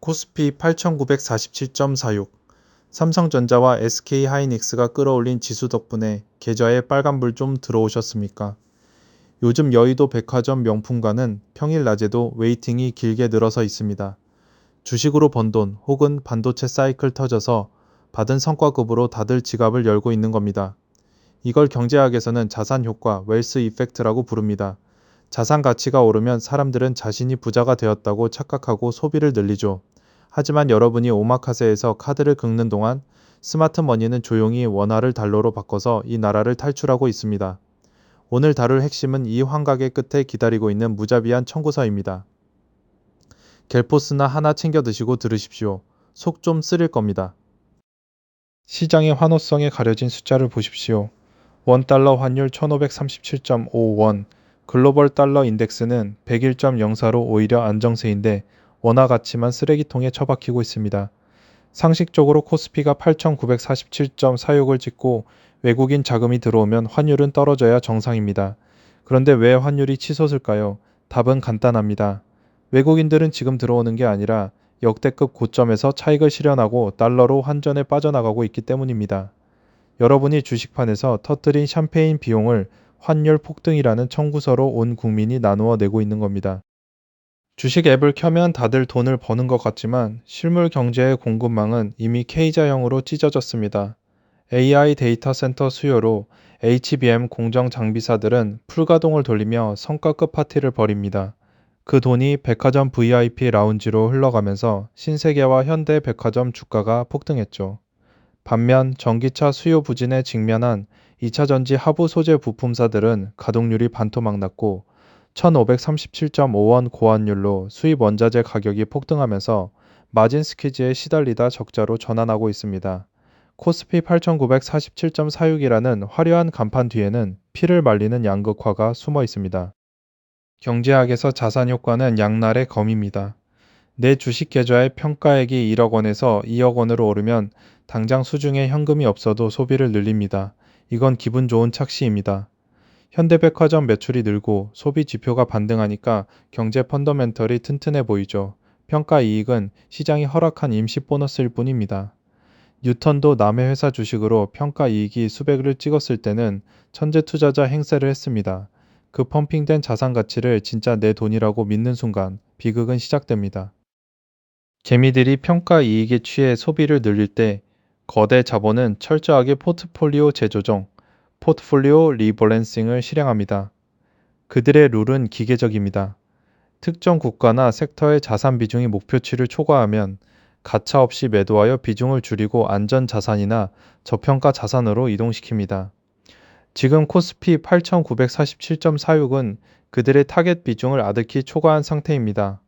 코스피 8,947.46. 삼성전자와 SK하이닉스가 끌어올린 지수 덕분에 계좌에 빨간불 좀 들어오셨습니까? 요즘 여의도 백화점 명품관은 평일 낮에도 웨이팅이 길게 늘어서 있습니다. 주식으로 번 돈 혹은 반도체 사이클 터져서 받은 성과급으로 다들 지갑을 열고 있는 겁니다. 이걸 경제학에서는 자산 효과, 웰스 이펙트라고 부릅니다. 자산 가치가 오르면 사람들은 자신이 부자가 되었다고 착각하고 소비를 늘리죠. 하지만 여러분이 오마카세에서 카드를 긁는 동안 스마트머니는 조용히 원화를 달러로 바꿔서 이 나라를 탈출하고 있습니다. 오늘 다룰 핵심은 이 환각의 끝에 기다리고 있는 무자비한 청구서입니다. 갤포스나 하나 챙겨 드시고 들으십시오. 속 좀 쓰릴 겁니다. 시장의 환호성에 가려진 숫자를 보십시오. 원달러 환율 1537.5원, 글로벌 달러 인덱스는 101.04로 오히려 안정세인데 원화 가치만 쓰레기통에 처박히고 있습니다. 상식적으로 코스피가 8,947.46을 찍고 외국인 자금이 들어오면 환율은 떨어져야 정상입니다. 그런데 왜 환율이 치솟을까요? 답은 간단합니다. 외국인들은 지금 들어오는 게 아니라 역대급 고점에서 차익을 실현하고 달러로 환전에 빠져나가고 있기 때문입니다. 여러분이 주식판에서 터뜨린 샴페인 비용을 환율 폭등이라는 청구서로 온 국민이 나누어 내고 있는 겁니다. 주식 앱을 켜면 다들 돈을 버는 것 같지만 실물 경제의 공급망은 이미 K자형으로 찢어졌습니다. AI 데이터 센터 수요로 HBM 공정 장비사들은 풀가동을 돌리며 성과급 파티를 벌입니다. 그 돈이 백화점 VIP 라운지로 흘러가면서 신세계와 현대 백화점 주가가 폭등했죠. 반면 전기차 수요 부진에 직면한 2차전지 하부 소재 부품사들은 가동률이 반토막 났고 1,537.5원 고환율로 수입 원자재 가격이 폭등하면서 마진 스퀴즈에 시달리다 적자로 전환하고 있습니다. 코스피 8,947.46이라는 화려한 간판 뒤에는 피를 말리는 양극화가 숨어 있습니다. 경제학에서 자산 효과는 양날의 검입니다. 내 주식 계좌의 평가액이 1억 원에서 2억 원으로 오르면 당장 수중에 현금이 없어도 소비를 늘립니다. 이건 기분 좋은 착시입니다. 현대백화점 매출이 늘고 소비 지표가 반등하니까 경제 펀더멘털이 튼튼해 보이죠. 평가 이익은 시장이 허락한 임시 보너스일 뿐입니다. 뉴턴도 남의 회사 주식으로 평가 이익이 수백을 찍었을 때는 천재 투자자 행세를 했습니다. 그 펌핑된 자산 가치를 진짜 내 돈이라고 믿는 순간 비극은 시작됩니다. 개미들이 평가 이익에 취해 소비를 늘릴 때 거대 자본은 철저하게 포트폴리오 재조정, 포트폴리오 리밸런싱을 실행합니다. 그들의 룰은 기계적입니다. 특정 국가나 섹터의 자산 비중이 목표치를 초과하면 가차없이 매도하여 비중을 줄이고 안전 자산이나 저평가 자산으로 이동시킵니다. 지금 코스피 8,947.46은 그들의 타겟 비중을 아득히 초과한 상태입니다.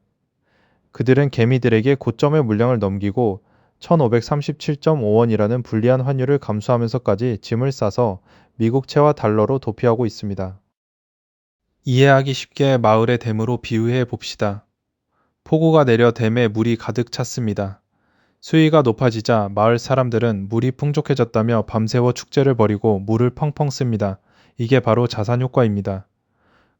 그들은 개미들에게 고점의 물량을 넘기고 1,537.5원이라는 불리한 환율을 감수하면서까지 짐을 싸서 미국채와 달러로 도피하고 있습니다. 이해하기 쉽게 마을의 댐으로 비유해 봅시다. 폭우가 내려 댐에 물이 가득 찼습니다. 수위가 높아지자 마을 사람들은 물이 풍족해졌다며 밤새워 축제를 벌이고 물을 펑펑 씁니다. 이게 바로 자산 효과입니다.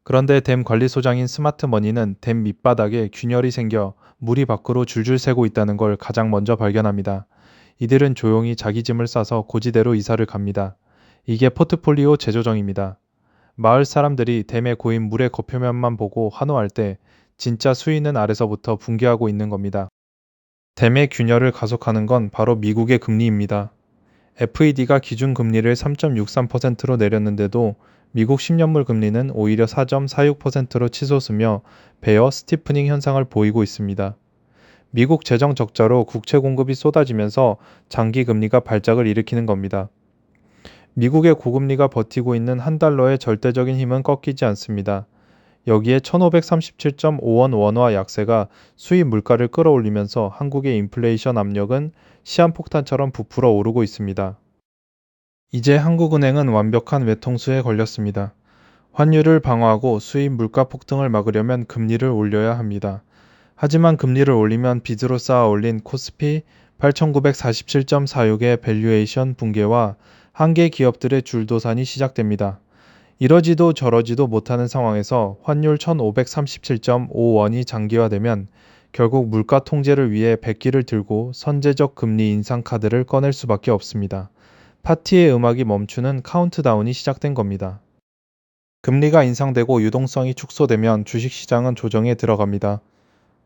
그런데 댐 관리소장인 스마트머니는 댐 밑바닥에 균열이 생겨 물이 밖으로 줄줄 새고 있다는 걸 가장 먼저 발견합니다. 이들은 조용히 자기 짐을 싸서 고지대로 이사를 갑니다. 이게 포트폴리오 재조정입니다. 마을 사람들이 댐에 고인 물의 겉표면만 보고 환호할 때 진짜 수위는 아래서부터 붕괴하고 있는 겁니다. 댐의 균열을 가속하는 건 바로 미국의 금리입니다. FED가 기준금리를 3.63%로 내렸는데도 미국 10년물 금리는 오히려 4.46%로 치솟으며 베어 스티프닝 현상을 보이고 있습니다. 미국 재정 적자로 국채 공급이 쏟아지면서 장기 금리가 발작을 일으키는 겁니다. 미국의 고금리가 버티고 있는 한 달러의 절대적인 힘은 꺾이지 않습니다. 여기에 1,537.5원 원화 약세가 수입 물가를 끌어올리면서 한국의 인플레이션 압력은 시한폭탄처럼 부풀어 오르고 있습니다. 이제 한국은행은 완벽한 외통수에 걸렸습니다. 환율을 방어하고 수입 물가 폭등을 막으려면 금리를 올려야 합니다. 하지만 금리를 올리면 빚으로 쌓아 올린 코스피 8,947.46의 밸류에이션 붕괴와 한계 기업들의 줄도산이 시작됩니다. 이러지도 저러지도 못하는 상황에서 환율 1,537.5원이 장기화되면 결국 물가 통제를 위해 백기를 들고 선제적 금리 인상 카드를 꺼낼 수밖에 없습니다. 파티의 음악이 멈추는 카운트다운이 시작된 겁니다. 금리가 인상되고 유동성이 축소되면 주식시장은 조정에 들어갑니다.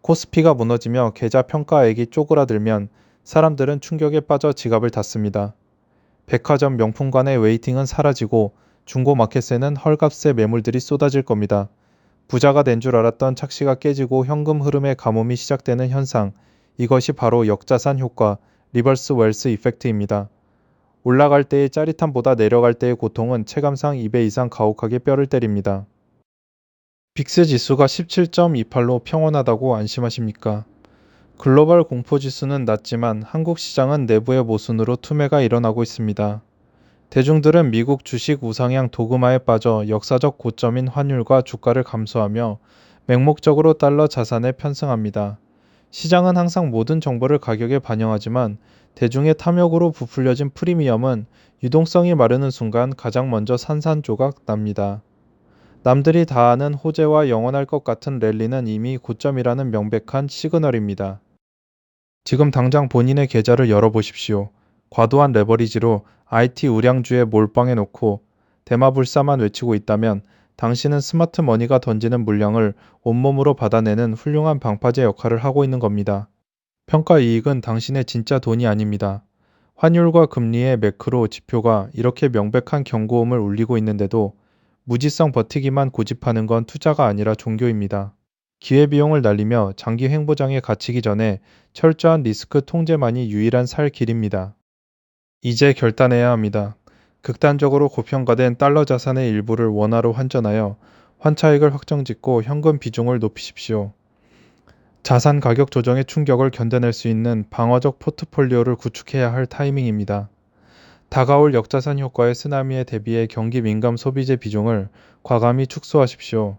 코스피가 무너지며 계좌 평가액이 쪼그라들면 사람들은 충격에 빠져 지갑을 닫습니다. 백화점 명품관의 웨이팅은 사라지고 중고마켓에는 헐값의 매물들이 쏟아질 겁니다. 부자가 된 줄 알았던 착시가 깨지고 현금 흐름의 가뭄이 시작되는 현상, 이것이 바로 역자산 효과, 리버스 웰스 이펙트입니다. 올라갈 때의 짜릿함보다 내려갈 때의 고통은 체감상 2배 이상 가혹하게 뼈를 때립니다. 빅스 지수가 17.28로 평온하다고 안심하십니까? 글로벌 공포지수는 낮지만 한국 시장은 내부의 모순으로 투매가 일어나고 있습니다. 대중들은 미국 주식 우상향 도그마에 빠져 역사적 고점인 환율과 주가를 감수하며 맹목적으로 달러 자산에 편승합니다. 시장은 항상 모든 정보를 가격에 반영하지만 대중의 탐욕으로 부풀려진 프리미엄은 유동성이 마르는 순간 가장 먼저 산산조각 납니다. 남들이 다 아는 호재와 영원할 것 같은 랠리는 이미 고점이라는 명백한 시그널입니다. 지금 당장 본인의 계좌를 열어보십시오. 과도한 레버리지로 IT 우량주에 몰빵해 놓고 대마불사만 외치고 있다면 당신은 스마트 머니가 던지는 물량을 온몸으로 받아내는 훌륭한 방파제 역할을 하고 있는 겁니다. 평가 이익은 당신의 진짜 돈이 아닙니다. 환율과 금리의 매크로 지표가 이렇게 명백한 경고음을 울리고 있는데도 무지성 버티기만 고집하는 건 투자가 아니라 종교입니다. 기회비용을 날리며 장기 횡보장에 갇히기 전에 철저한 리스크 통제만이 유일한 살 길입니다. 이제 결단해야 합니다. 극단적으로 고평가된 달러 자산의 일부를 원화로 환전하여 환차익을 확정짓고 현금 비중을 높이십시오. 자산 가격 조정의 충격을 견뎌낼 수 있는 방어적 포트폴리오를 구축해야 할 타이밍입니다. 다가올 역자산 효과의 쓰나미에 대비해 경기 민감 소비재 비중을 과감히 축소하십시오.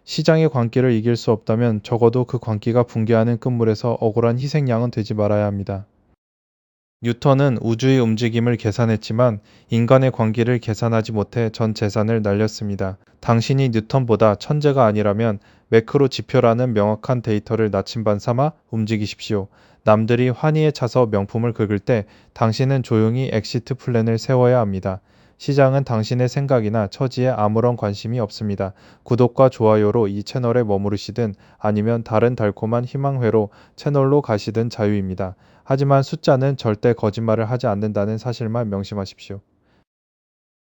시장의 광기를 이길 수 없다면 적어도 그 광기가 붕괴하는 끝물에서 억울한 희생양은 되지 말아야 합니다. 뉴턴은 우주의 움직임을 계산했지만 인간의 광기를 계산하지 못해 전 재산을 날렸습니다. 당신이 뉴턴보다 천재가 아니라면 매크로 지표라는 명확한 데이터를 나침반 삼아 움직이십시오. 남들이 환희에 차서 명품을 긁을 때 당신은 조용히 엑시트 플랜을 세워야 합니다. 시장은 당신의 생각이나 처지에 아무런 관심이 없습니다. 구독과 좋아요로 이 채널에 머무르시든 아니면 다른 달콤한 희망회로 채널로 가시든 자유입니다. 하지만 숫자는 절대 거짓말을 하지 않는다는 사실만 명심하십시오.